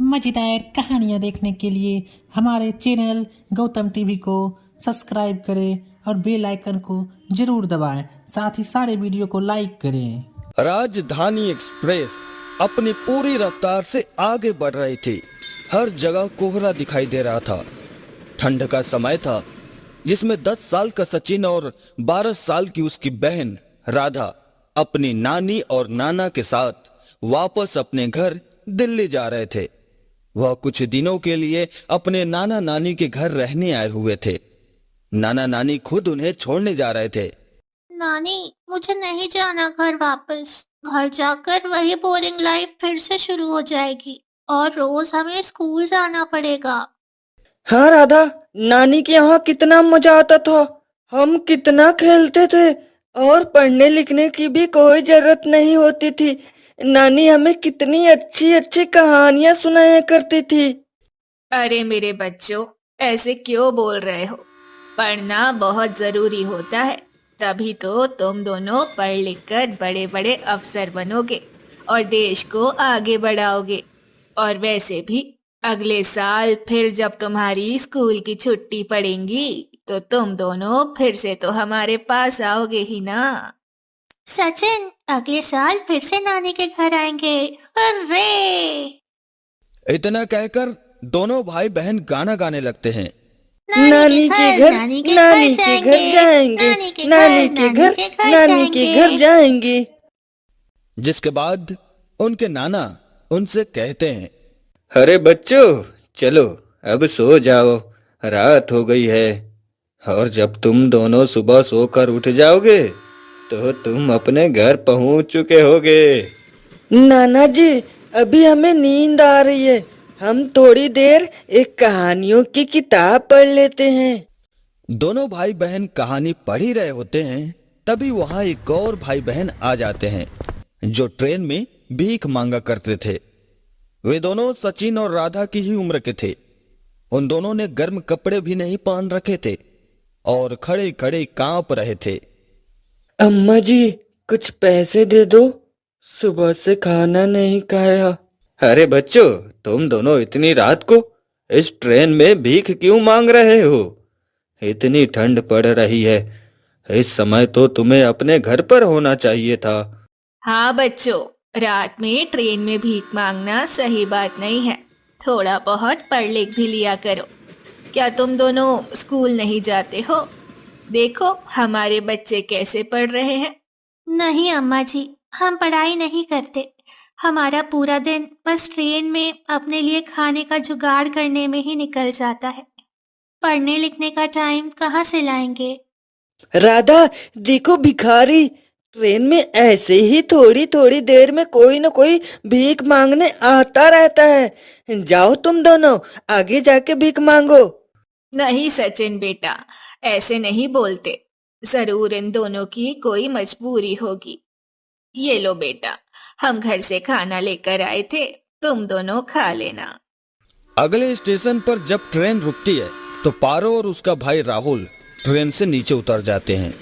मज़ेदार कहानियाँ देखने के लिए हमारे चैनल गौतम टीवी को सब्सक्राइब करें और बेल आइकन को जरूर दबाएं। साथ ही सारे वीडियो को लाइक करें। राजधानी एक्सप्रेस अपनी पूरी रफ्तार से आगे बढ़ रही थी। हर जगह कोहरा दिखाई दे रहा था। ठंड का समय था जिसमें 10 साल का सचिन और 12 साल की उसकी बहन राधा अपनी नानी और नाना के साथ वापस अपने घर दिल्ली जा रहे थे। वह कुछ दिनों के लिए अपने नाना नानी के घर रहने आए हुए थे। नाना नानी खुद उन्हें छोड़ने जा रहे थे। नानी, मुझे नहीं जाना घर वापस। घर जाकर वही बोरिंग लाइफ फिर से शुरू हो जाएगी और रोज हमें स्कूल जाना पड़ेगा। हाँ राधा, नानी के यहाँ कितना मजा आता था। हम कितना खेलते थे और पढ़ने लिखने की भी कोई जरूरत नहीं होती थी। नानी हमें कितनी अच्छी अच्छी कहानियां सुनाया करती थी। अरे मेरे बच्चों, ऐसे क्यों बोल रहे हो? पढ़ना बहुत जरूरी होता है, तभी तो तुम दोनों पढ़ लिख कर बड़े बड़े अफसर बनोगे और देश को आगे बढ़ाओगे। और वैसे भी अगले साल फिर जब तुम्हारी स्कूल की छुट्टी पड़ेगी तो तुम दोनों फिर से तो हमारे पास आओगे ही ना। सचिन, अगले साल फिर से नानी के घर आएंगे। हुर्रे! इतना कहकर दोनों भाई बहन गाना गाने लगते हैं। नानी के घर जाएंगे, नानी के घर जाएंगे। जिसके बाद उनके नाना उनसे कहते हैं, अरे बच्चों, चलो अब सो जाओ, रात हो गई है। और जब तुम दोनों सुबह सोकर उठ जाओगे तो तुम अपने घर पहुंच चुके होगे। नाना जी, अभी हमें नींद आ रही है। हम थोड़ी देर एक कहानियों की किताब पढ़ लेते हैं। दोनों भाई बहन कहानी पढ़ ही रहे होते हैं, तभी वहां एक और भाई बहन आ जाते हैं जो ट्रेन में भीख मांगा करते थे। वे दोनों सचिन और राधा की ही उम्र के थे। उन दोनों ने गर्म कपड़े भी नहीं पहन रखे थे और खड़े खड़े कांप रहे थे। अम्मा जी, कुछ पैसे दे दो, सुबह से खाना नहीं खाया। अरे बच्चों, तुम दोनों इतनी रात को इस ट्रेन में भीख क्यों मांग रहे हो? इतनी ठंड पड़ रही है, इस समय तो तुम्हें अपने घर पर होना चाहिए था। हाँ बच्चों, रात में ट्रेन में भीख मांगना सही बात नहीं है। थोड़ा बहुत पढ़ लिख भी लिया करो। क्या तुम दोनों स्कूल नहीं जाते हो? देखो हमारे बच्चे कैसे पढ़ रहे हैं। नहीं अम्मा जी, हम पढ़ाई नहीं करते। हमारा पूरा दिन बस ट्रेन में अपने लिए खाने का जुगाड़ करने में ही निकल जाता है। पढ़ने लिखने का टाइम कहाँ से लाएंगे? राधा, देखो भिखारी, ट्रेन में ऐसे ही थोड़ी थोड़ी देर में कोई न कोई भीख मांगने आता रहता है। जाओ तुम दोनों आगे जाके भीख मांगो। नहीं सचिन बेटा, ऐसे नहीं बोलते। जरूर इन दोनों की कोई मजबूरी होगी। ये लो बेटा, हम घर से खाना लेकर आए थे, तुम दोनों खा लेना। अगले स्टेशन पर जब ट्रेन रुकती है तो पारो और उसका भाई राहुल ट्रेन से नीचे उतर जाते हैं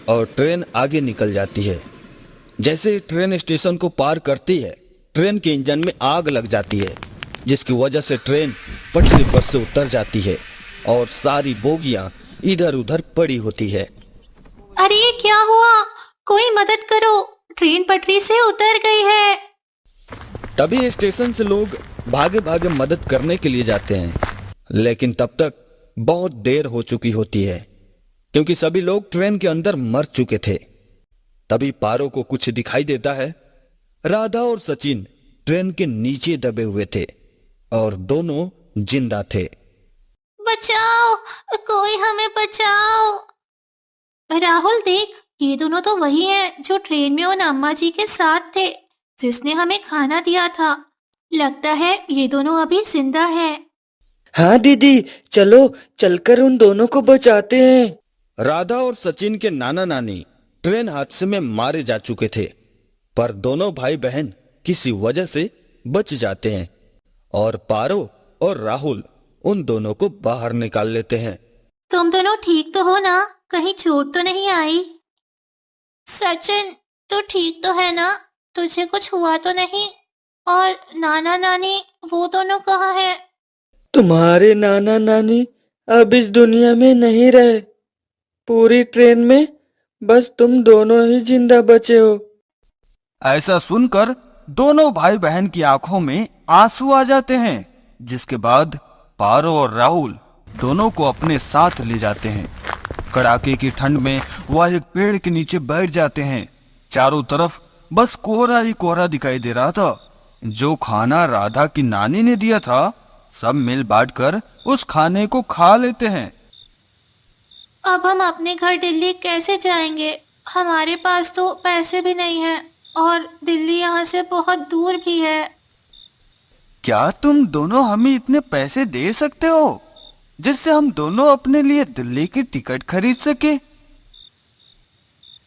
और ट्रेन आगे निकल जाती है। जैसे ट्रेन स्टेशन को पार करती है, ट्रेन के इंजन में आग लग जाती है, जिसकी वजह से ट्रेन पटरी पर से उतर जाती है और सारी बोगियां इधर उधर पड़ी होती है। अरे ये क्या हुआ? कोई मदद करो, ट्रेन पटरी से उतर गई है। तभी स्टेशन से लोग भागे भागे मदद करने के लिए जाते हैं, लेकिन तब तक बहुत देर हो चुकी होती है क्योंकि सभी लोग ट्रेन के अंदर मर चुके थे। तभी पारो को कुछ दिखाई देता है। राधा और सचिन ट्रेन के नीचे दबे हुए थे और दोनों जिंदा थे। बचाओ, कोई हमें बचाओ। राहुल देख, ये दोनों तो वही हैं जो ट्रेन में उन अम्मा जी के साथ थे जिसने हमें खाना दिया था। लगता है ये दोनों अभी जिंदा हैं। हाँ दीदी, चलो चलकर उन दोनों को बचाते हैं। राधा और सचिन के नाना नानी ट्रेन हादसे में मारे जा चुके थे, पर दोनों भाई बहन किसी वजह से बच जाते हैं और पारो और राहुल उन दोनों को बाहर निकाल लेते हैं। तुम दोनों ठीक तो हो ना? कहीं चोट तो नहीं आई? सचिन, तू ठीक तो है ना? तुझे कुछ हुआ तो नहीं? और नाना नानी वो दोनों कहाँ हैं? तुम्हारे नाना नानी अब इस दुनिया में नहीं रहे। पूरी ट्रेन में बस तुम दोनों ही जिंदा बचे हो। ऐसा सुनकर दोनों भाई बहन की आंखों में आंसू आ जाते हैं, जिसके बाद पारो और राहुल दोनों को अपने साथ ले जाते हैं। कड़ाके की ठंड में वह एक पेड़ के नीचे बैठ जाते हैं। चारों तरफ बस कोहरा ही कोहरा दिखाई दे रहा था। जो खाना राधा की नानी ने दिया था, सब मिल बांट कर उस खाने को खा लेते हैं। अब हम अपने घर दिल्ली कैसे जाएंगे? हमारे पास तो पैसे भी नहीं हैं और दिल्ली यहाँ से बहुत दूर भी है। क्या तुम दोनों हमें इतने पैसे दे सकते हो जिससे हम दोनों अपने लिए दिल्ली की टिकट खरीद सके?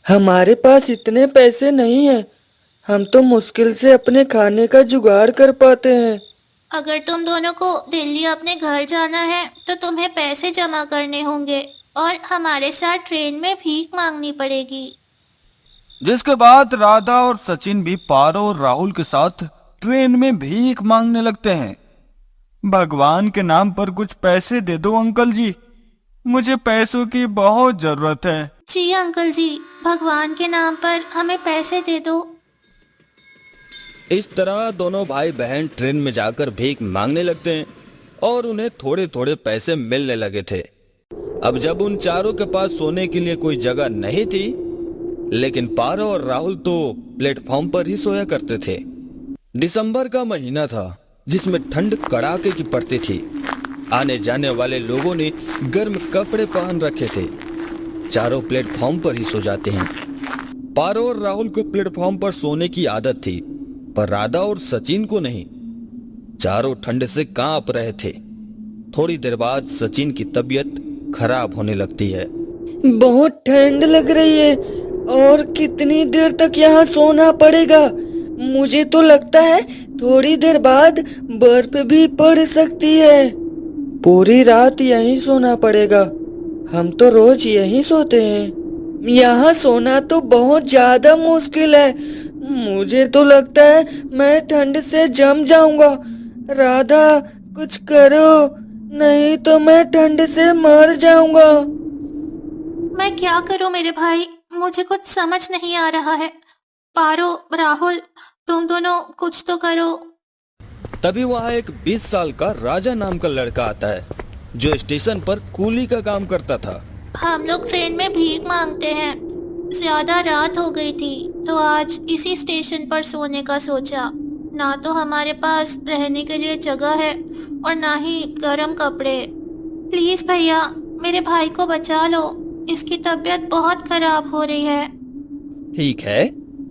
हमारे पास इतने पैसे नहीं हैं। हम तो मुश्किल से अपने खाने का जुगाड़ कर पाते हैं। अगर तुम दोनों को दिल्ली अपने घर जाना है तो तुम्हें पैसे जमा करने होंगे और हमारे साथ ट्रेन में भीख मांगनी पड़ेगी। जिसके बाद राधा और सचिन भी पारो और राहुल के साथ ट्रेन में भीख मांगने लगते हैं। भगवान के नाम पर कुछ पैसे दे दो अंकल जी, मुझे पैसों की बहुत जरूरत है। जी अंकल जी, भगवान के नाम पर हमें पैसे दे दो। इस तरह दोनों भाई बहन ट्रेन में जाकर भीख मांगने लगते हैं और उन्हें थोड़े थोड़े पैसे मिलने लगे थे। अब जब उन चारों के पास सोने के लिए कोई जगह नहीं थी, लेकिन पारो और राहुल तो प्लेटफॉर्म पर ही सोया करते थे। दिसंबर का महीना था जिसमें ठंड कड़ाके की पड़ती थी। आने जाने वाले लोगों ने गर्म कपड़े पहन रखे थे। चारों प्लेटफॉर्म पर ही सो जाते हैं। पारो और राहुल को प्लेटफॉर्म पर सोने की आदत थी, पर राधा और सचिन को नहीं। चारों ठंड से कांप रहे थे। थोड़ी देर बाद सचिन की तबीयत खराब होने लगती है। बहुत ठंड लग रही है और कितनी देर तक यहाँ सोना पड़ेगा? मुझे तो लगता है थोड़ी देर बाद बर्फ भी पड़ सकती है। पूरी रात यहीं सोना पड़ेगा। हम तो रोज यहीं सोते हैं। यहाँ सोना तो बहुत ज्यादा मुश्किल है। मुझे तो लगता है मैं ठंड से जम जाऊंगा। राधा कुछ करो, नहीं तो मैं ठंड से मर जाऊंगा। मैं क्या करूं मेरे भाई, मुझे कुछ समझ नहीं आ रहा है। पारो, राहुल, तुम दोनों कुछ तो करो। तभी वहां एक 20 साल का राजा नाम का लड़का आता है, जो स्टेशन पर कूली का काम करता था। हम लोग ट्रेन में भीख मांगते हैं। ज्यादा रात हो गई थी तो आज इसी स्टेशन पर सोने का सोचा। ना तो हमारे पास रहने के लिए जगह है और ना ही गर्म कपड़े। प्लीज भैया, मेरे भाई को बचा लो, इसकी तबीयत बहुत खराब हो रही है। ठीक है,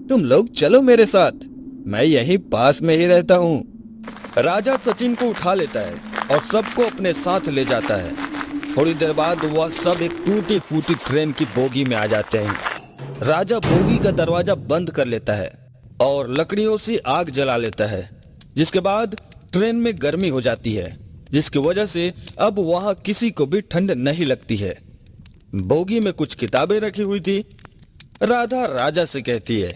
तुम लोग चलो मेरे साथ, मैं यहीं पास में ही रहता हूँ। राजा सचिन को उठा लेता है और सबको अपने साथ ले जाता है। थोड़ी देर बाद वह सब एक टूटी फूटी ट्रेन की बोगी में आ जाते हैं। राजा बोगी का दरवाजा बंद कर लेता है और लकड़ियों से आग जला लेता है, जिसके बाद ट्रेन में गर्मी हो जाती है, जिसकी वजह से अब वहां किसी को भी ठंड नहीं लगती है। बोगी में कुछ किताबें रखी हुई थी। राधा राजा से कहती है,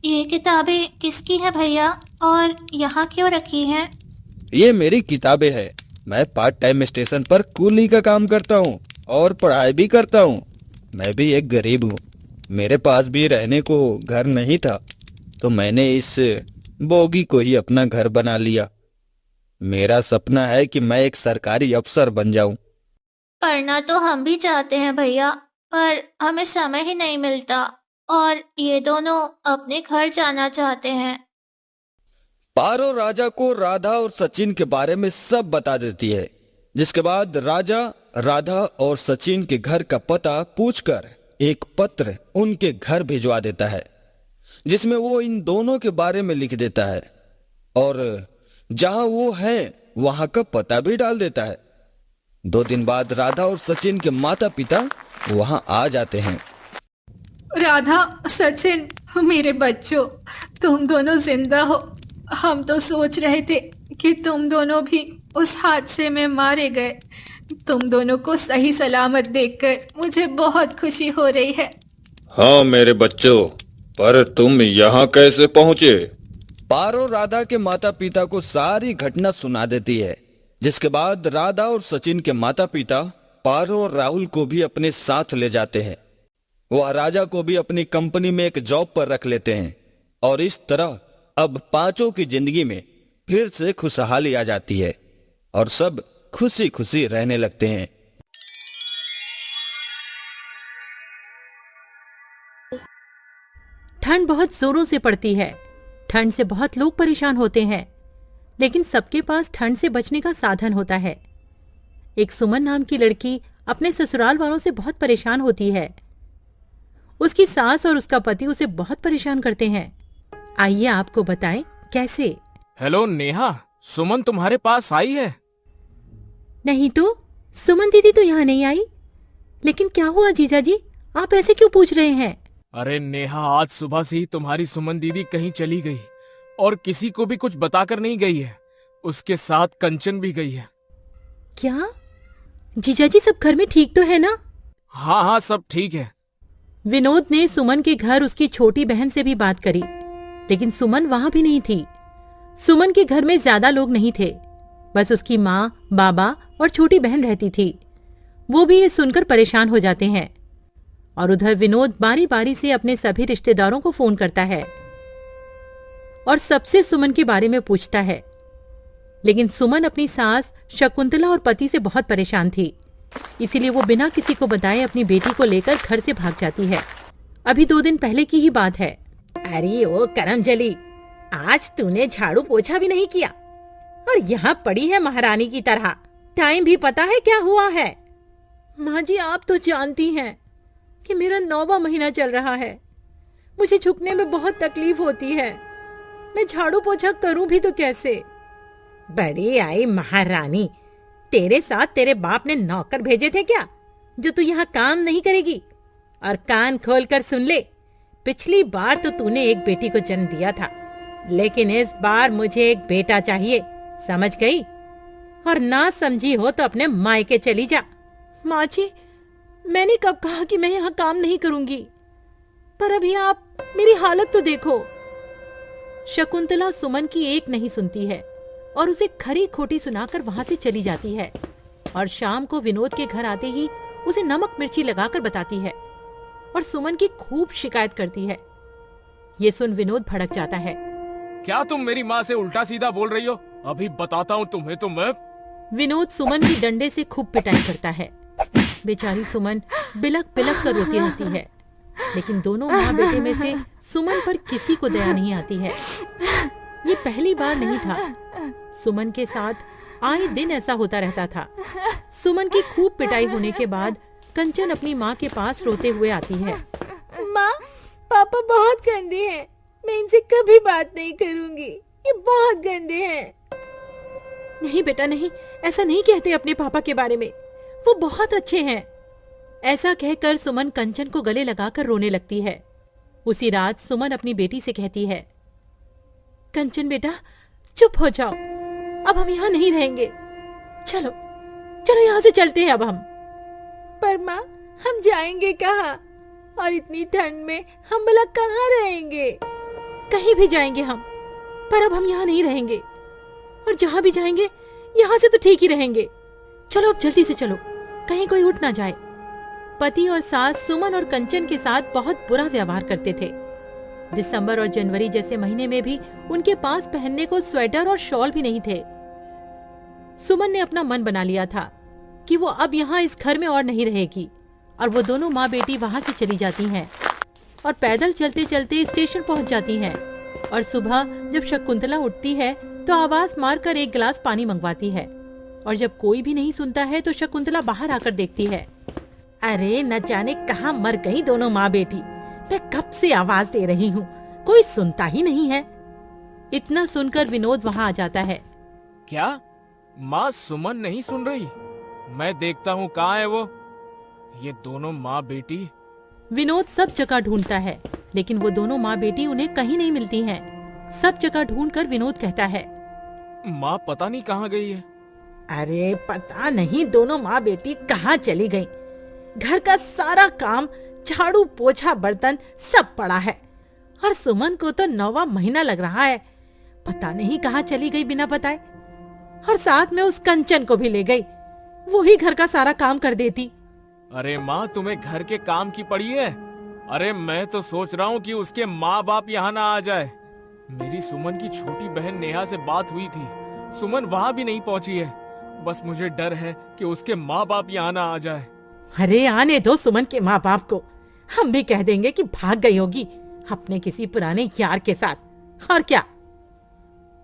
ये किताबें किसकी है भैया और यहाँ क्यों रखी हैं? ये मेरी किताबें हैं। मैं पार्ट टाइम स्टेशन पर कूली का काम करता हूँ और पढ़ाई भी करता हूँ। मैं भी एक गरीब हूँ। मेरे पास भी रहने को घर नहीं था, तो मैंने इस बोगी को ही अपना घर बना लिया। मेरा सपना है कि मैं एक सरकारी अफसर बन जाऊं। पढ़ना तो हम भी चाहते हैं भैया, पर हमें समय ही नहीं मिलता और ये दोनों अपने घर जाना चाहते हैं। पारो राजा को राधा और सचिन के बारे में सब बता देती है, जिसके बाद राजा राधा और सचिन के घर का पता पूछकर एक पत्र उनके घर भिजवा देता है, जिसमें वो इन दोनों के बारे में लिख देता है और जहां वो हैं वहां का पता भी डाल देता है। 2 दिन बाद राधा और सचिन के माता पिता वहां आ जाते हैं। राधा, सचिन, मेरे बच्चों, तुम दोनों जिंदा हो। हम तो सोच रहे थे कि तुम दोनों भी उस हादसे में मारे गए। तुम दोनों को सही सलामत देखकर मुझे बहुत खुशी हो रही है। हाँ मेरे बच्चों, पर तुम यहाँ कैसे पहुँचे? पारो राधा के माता पिता को सारी घटना सुना देती है, जिसके बाद राधा और सचिन के माता पिता पारो और राहुल को भी अपने साथ ले जाते हैं। वह राजा को भी अपनी कंपनी में एक जॉब पर रख लेते हैं और इस तरह अब पांचों की जिंदगी में फिर से खुशहाली आ जाती है और सब खुशी खुशी रहने लगते हैं। ठंड बहुत जोरों से पड़ती है। ठंड से बहुत लोग परेशान होते हैं, लेकिन सबके पास ठंड से बचने का साधन होता है। एक सुमन नाम की लड़की अपने ससुराल वालों से बहुत परेशान होती है। उसकी सास और उसका पति उसे बहुत परेशान करते हैं। आइए आपको बताएं कैसे। हेलो नेहा, सुमन तुम्हारे पास आई है? नहीं तो, सुमन दीदी तो यहाँ नहीं आई। लेकिन क्या हुआ जीजा जी, आप ऐसे क्यों पूछ रहे हैं? अरे नेहा, आज सुबह से ही तुम्हारी सुमन दीदी कहीं चली गई और किसी को भी कुछ बताकर नहीं गई है। उसके साथ कंचन भी गई है। क्या जीजा जी, सब घर में ठीक तो है ना? हाँ हाँ, सब ठीक है। विनोद ने सुमन के घर उसकी छोटी बहन से भी बात करी, लेकिन सुमन वहां भी नहीं थी। सुमन के घर में ज्यादा लोग नहीं थे, बस उसकी माँ, बाबा और छोटी बहन रहती थी। वो भी ये सुनकर परेशान हो जाते हैं। और उधर विनोद बारी बारी से अपने सभी रिश्तेदारों को फोन करता है और सबसे सुमन के बारे में पूछता है। लेकिन सुमन अपनी सास शकुंतला और पति से बहुत परेशान थी, इसीलिए वो बिना किसी को बताए अपनी बेटी को लेकर घर से भाग जाती है। अभी 2 दिन पहले की ही बात है। अरे ओ करमजली, आज तूने झाड़ू पोछा भी नहीं किया और यहाँ पड़ी है महारानी की तरह। टाइम भी पता है क्या हुआ है? माँ जी, आप तो जानती हैं कि मेरा 9वां महीना चल रहा है। मुझे झुकने में बहुत तकलीफ होती है। मैं झाड़ू पोछा करूं भी तो कैसे? बड़ी आई महारानी, तेरे साथ तेरे बाप ने नौकर भेजे थे क्या जो तू यहाँ काम नहीं करेगी? और कान खोल कर सुन ले, पिछली बार तो तूने एक बेटी को जन्म दिया था, लेकिन इस बार मुझे एक बेटा चाहिए, समझ गई? और ना समझी हो तो अपने मायके चली जा। माँ जी, मैंने कब कहा कि मैं यहाँ काम नहीं करूंगी? पर अभी आप मेरी हालत तो देखो। शकुंतला सुमन की एक नहीं सुनती है और उसे खरी खोटी सुनाकर वहां से चली जाती है और शाम को विनोद के घर आते ही उसे नमक मिर्ची लगाकर बताती है और सुमन की खूब शिकायत करती है। ये सुन विनोद भड़क जाता है। क्या तुम मेरी माँ से उल्टा सीधा बोल रही हो? अभी बताता हूँ तुम्हें तो मैं। विनोद सुमन की डंडे से खूब पिटाई करता है। बेचारी सुमन बिलक बिलक कर रोती रहती है, लेकिन दोनों माँ बेटे में से सुमन पर किसी को दया नहीं आती है। ये पहली बार नहीं था, सुमन के साथ आए दिन ऐसा होता रहता था। सुमन की खूब पिटाई होने के बाद कंचन अपनी माँ के पास रोते हुए आती है। माँ, पापा बहुत गंदे हैं, मैं इनसे कभी बात नहीं करूंगी, ये बहुत गंदे हैं। नहीं बेटा नहीं, ऐसा नहीं कहते अपने पापा के बारे में, वो बहुत अच्छे हैं। ऐसा कहकर सुमन कंचन को गले लगाकर रोने लगती है। उसी रात सुमन अपनी बेटी से कहती है, कंचन बेटा चुप हो जाओ, अब हम यहाँ नहीं रहेंगे। चलो चलो यहाँ से चलते हैं अब हम। पर माँ, हम जाएंगे कहाँ? और इतनी ठंड में हम भला कहाँ रहेंगे? कहीं भी जाएंगे हम, पर अब हम यहाँ नहीं रहेंगे। और जहाँ भी जाएंगे यहाँ से तो ठीक ही रहेंगे। चलो अब जल्दी से चलो, कहीं कोई उठ ना जाए। पति और सास सुमन और कंचन के साथ बहुत बुरा व्यवहार करते थे। दिसंबर और जनवरी जैसे महीने में भी उनके पास पहनने को स्वेटर और शॉल भी नहीं थे। सुमन ने अपना मन बना लिया था कि वो अब यहाँ इस घर में और नहीं रहेगी, और वो दोनों माँ बेटी वहां से चली जाती हैं और पैदल चलते चलते स्टेशन पहुंच जाती हैं। और सुबह जब शकुंतला उठती है तो आवाज मारकर एक गिलास पानी मंगवाती है, और जब कोई भी नहीं सुनता है तो शकुंतला बाहर आकर देखती है। अरे न जाने कहाँ मर गई दोनों माँ बेटी, मैं कब से आवाज दे रही हूँ, कोई सुनता ही नहीं है। इतना सुनकर विनोद वहाँ आ जाता है। क्या माँ सुमन नहीं सुन रही? मैं देखता हूँ कहाँ है वो। ये दोनों माँ बेटी। विनोद सब जगह ढूंढता है, लेकिन वो दोनों माँ बेटी उन्हें कहीं नहीं मिलती हैं। सब जगह ढूंढकर विनोद कहता है, माँ पता नहीं कहाँ गई है। अरे पता नहीं दोनों माँ बेटी कहाँ चली गईं। घर का सारा काम, झाड़ू पोछा बर्तन सब पड़ा है, और सुमन को तो 9वां महीना लग रहा है पता नहीं कहाँ चली गई बिना बताए, और साथ में उस कंचन को भी ले गई। वो ही घर का सारा काम कर देती। अरे माँ, तुम्हें घर के काम की पड़ी है? अरे मैं तो सोच रहा हूँ कि उसके माँ बाप यहाँ ना आ जाए। मेरी सुमन की छोटी बहन नेहा से बात हुई थी, सुमन वहाँ भी नहीं पहुँची है। बस मुझे डर है कि उसके माँ बाप यहाँ ना आ जाए। अरे आने दो सुमन के माँ बाप को, हम भी कह देंगे कि भाग गई होगी अपने किसी पुराने यार के साथ, और क्या।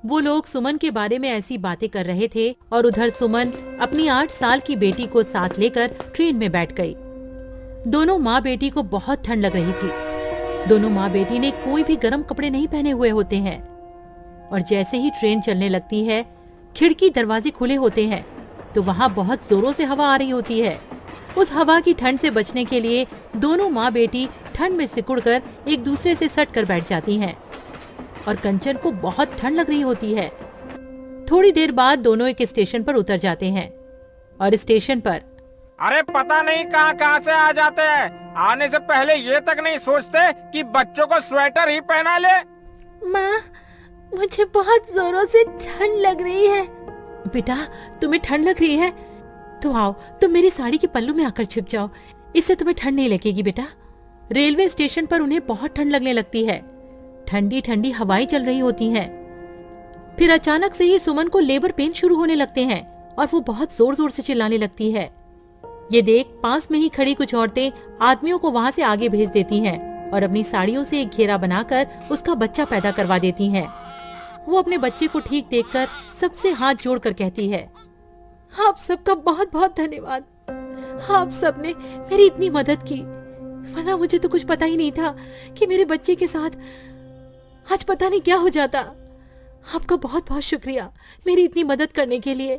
वो लोग सुमन के बारे में ऐसी बातें कर रहे थे और उधर सुमन अपनी 8 साल की बेटी को साथ लेकर ट्रेन में बैठ गई। दोनों माँ बेटी को बहुत ठंड लग रही थी। दोनों माँ बेटी ने कोई भी गर्म कपड़े नहीं पहने हुए होते हैं, और जैसे ही ट्रेन चलने लगती है, खिड़की दरवाजे खुले होते हैं तो वहाँ बहुत जोरों से हवा आ रही होती है। उस हवा की ठंड से बचने के लिए दोनों माँ बेटी ठंड में सिकुड़कर एक दूसरे से सट कर बैठ जाती हैं, और कंचन को बहुत ठंड लग रही होती है। थोड़ी देर बाद दोनों एक स्टेशन पर उतर जाते हैं, और स्टेशन पर अरे पता नहीं कहाँ से आ जाते हैं। आने से पहले ये तक नहीं सोचते कि बच्चों को स्वेटर ही पहना ले। माँ, मुझे बहुत जोरों से ठंड लग रही है। बेटा, तुम्हें ठंड लग रही है तो आओ, तुम मेरी साड़ी के पल्लू में आकर छिप जाओ, इससे तुम्हें ठंड नहीं लगेगी बेटा। रेलवे स्टेशन पर उन्हें बहुत ठंड लगने लगती है। ठंडी ठंडी हवाएं चल रही होती हैं। फिर अचानक से ही सुमन को लेबर पेन शुरू होने लगते हैं और वो बहुत जोर जोर से चिल्लाने लगती है। ये देख पास में ही खड़ी कुछ औरतें आदमियों को वहाँ से आगे भेज देती हैं और अपनी साड़ियों से एक घेरा बनाकर उसका बच्चा पैदा करवा देती हैं। वो अपने बच्चे को ठीक देखकर सबसे हाथ जोड़कर कहती है, आप सबका बहुत बहुत धन्यवाद। आप सबने मेरी इतनी मदद की, वरना मुझे तो कुछ पता ही नहीं था कि मेरे बच्चे के साथ आज पता नहीं क्या हो जाता। आपका बहुत बहुत शुक्रिया मेरी इतनी मदद करने के लिए।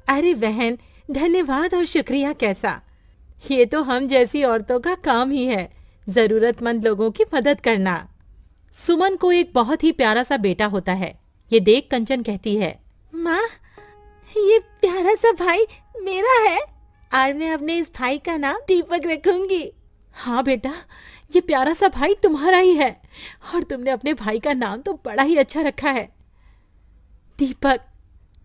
अरे बहन, धन्यवाद और शुक्रिया कैसा, ये तो हम जैसी औरतों का काम ही है, जरूरतमंद लोगों की मदद करना। सुमन को एक बहुत ही प्यारा सा बेटा होता है। ये देख कंचन कहती है, माँ, ये प्यारा सा भाई मेरा है और मैं अपने इस भाई का नाम दीपक रखूंगी। हाँ बेटा, ये प्यारा सा भाई तुम्हारा ही है और तुमने अपने भाई का नाम तो बड़ा ही अच्छा रखा है, दीपक।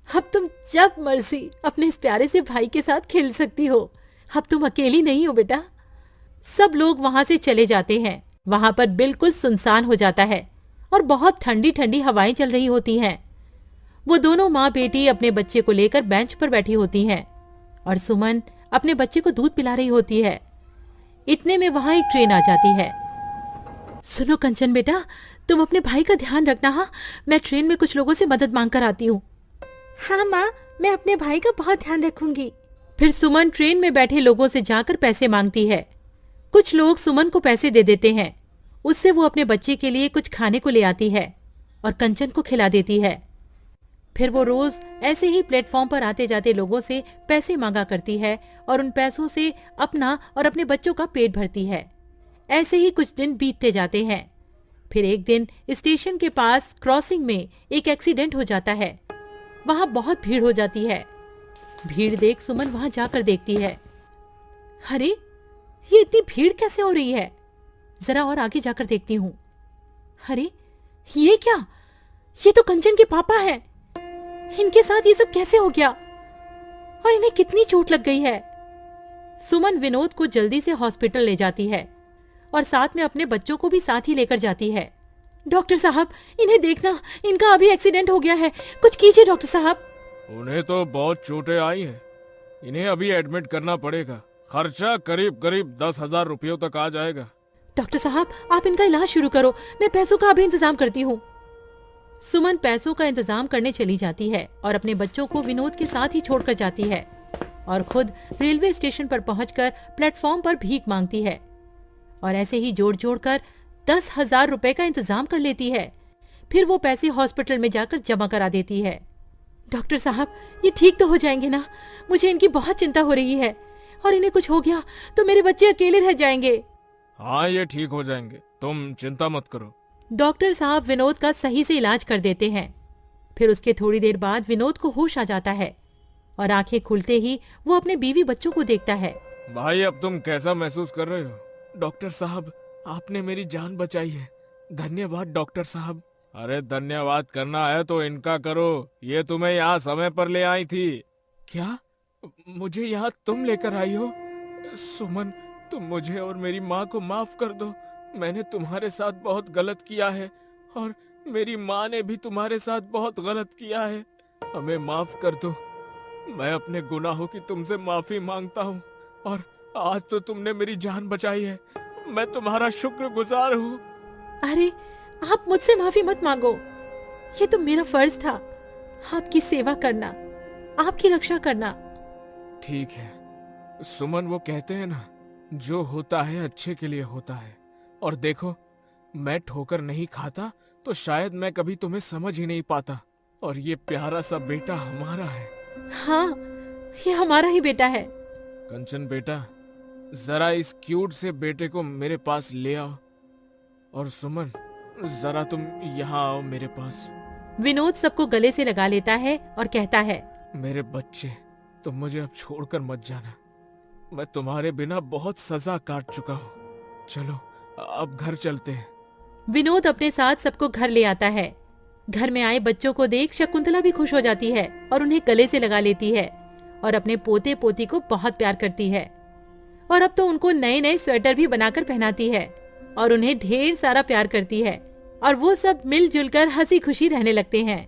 अब तुम जब मर्जी अपने इस प्यारे से भाई के साथ खेल सकती हो। अब तुम अकेली नहीं हो बेटा। सब लोग वहां से चले जाते हैं। वहां पर बिल्कुल सुनसान हो जाता है और बहुत ठंडी ठंडी हवाएं चल रही होती हैं। वो दोनों माँ बेटी अपने बच्चे को लेकर बेंच पर बैठी होती हैं और सुमन अपने बच्चे को दूध पिला रही होती है। इतने में वहां एक ट्रेन आ जाती है। सुनो कंचन बेटा, तुम अपने भाई का ध्यान रखना। हाँ, मैं ट्रेन में कुछ लोगों से मदद मांग कर आती हूँ। हाँ माँ, मैं अपने भाई का बहुत ध्यान रखूंगी। फिर सुमन ट्रेन में बैठे लोगों से जाकर पैसे मांगती है। कुछ लोग सुमन को पैसे दे देते हैं। उससे वो अपने बच्चे के लिए कुछ खाने को ले आती है और कंचन को खिला देती है। फिर वो रोज ऐसे ही प्लेटफॉर्म पर आते जाते लोगों से पैसे मांगा करती है और उन पैसों से अपना और अपने बच्चों का पेट भरती है। ऐसे ही कुछ दिन बीतते जाते हैं। फिर एक दिन स्टेशन के पास क्रॉसिंग में एक एक्सीडेंट हो जाता है। वहां बहुत भीड़ हो जाती है। भीड़ देख सुमन वहां जाकर देखती है, अरे ये इतनी भीड़ कैसे हो रही है? जरा और आगे जाकर देखती हूँ। अरे ये क्या? ये तो कंचन के पापा हैं। इनके साथ ये सब कैसे हो गया? और इन्हें कितनी चोट लग गई है? सुमन विनोद को जल्दी से हॉस्पिटल ले जाती है और साथ में अपने बच्चों को भी साथ ही लेकर जाती है। डॉक्टर साहब, इन्हें देखना, इनका अभी एक्सीडेंट हो गया है, कुछ कीजिए डॉक्टर साहब। उन्हें तो बहुत चोटें आई हैं। इन्हें अभी एडमिट करना पड़ेगा। खर्चा करीब करीब 10,000 रुपयों तक आ जाएगा। डॉक्टर साहब, आप इनका इलाज शुरू करो, मैं पैसों का अभी इंतजाम करती हूँ। सुमन पैसों का इंतजाम करने चली जाती है और अपने बच्चों को विनोद के साथ ही छोड़कर जाती है और खुद रेलवे स्टेशन पर पहुंचकर प्लेटफॉर्म पर भीख मांगती है और ऐसे ही जोड़ जोड़ कर 10,000 रुपए का इंतजाम कर लेती है। फिर वो पैसे हॉस्पिटल में जाकर जमा करा देती है। डॉक्टर साहब, ये ठीक तो हो जाएंगे ना? मुझे इनकी बहुत चिंता हो रही है और इन्हें कुछ हो गया तो मेरे बच्चे अकेले रह जाएंगे। हाँ, ये ठीक हो जाएंगे, तुम चिंता मत करो। डॉक्टर साहब विनोद का सही से इलाज कर देते हैं। फिर उसके थोड़ी देर बाद विनोद को होश आ जाता है और आंखें खुलते ही वो अपने बीवी बच्चों को देखता है। भाई, अब तुम कैसा महसूस कर रहे हो? डॉक्टर साहब, आपने मेरी जान बचाई है। धन्यवाद डॉक्टर साहब। अरे धन्यवाद करना है तो इनका करो, ये तुम्हें यहाँ समय पर ले आई थी। क्या? मुझे यहाँ तुम लेकर आई हो? सुमन, तुम मुझे और मेरी माँ को माफ कर दो। मैंने तुम्हारे साथ बहुत गलत किया है और मेरी माँ ने भी तुम्हारे साथ बहुत गलत किया है। हमें माफ कर दो। मैं अपने गुनाहों की तुमसे माफी मांगता हूँ और आज तो तुमने मेरी जान बचाई है। मैं तुम्हारा शुक्रगुजार हूँ। अरे आप मुझसे माफी मत मांगो, ये तो मेरा फर्ज था, आपकी सेवा करना, आपकी रक्षा करना। ठीक है सुमन, वो कहते हैं ना, जो होता है अच्छे के लिए होता है। और देखो, मैं ठोकर नहीं खाता तो शायद मैं कभी तुम्हें समझ ही नहीं पाता। और ये प्यारा सा बेटा हमारा है। हाँ, ये हमारा ही बेटा है। कंचन बेटा, जरा इस क्यूट से बेटे को मेरे पास ले आओ। और सुमन, जरा तुम यहाँ आओ मेरे पास। विनोद सबको गले से लगा लेता है और कहता है, मेरे बच्चे, तुम मुझे अब छोड़कर मत जाना। मैं तुम्हारे बिना बहुत सजा काट चुका हूँ। चलो अब घर चलते हैं। विनोद अपने साथ सबको घर ले आता है। घर में आए बच्चों को देख शकुंतला भी खुश हो जाती है और उन्हें गले से लगा लेती है और अपने पोते पोती को बहुत प्यार करती है। और अब तो उनको नए नए स्वेटर भी बनाकर पहनाती है और उन्हें ढेर सारा प्यार करती है और वो सब मिलजुल कर हंसी खुशी रहने लगते हैं।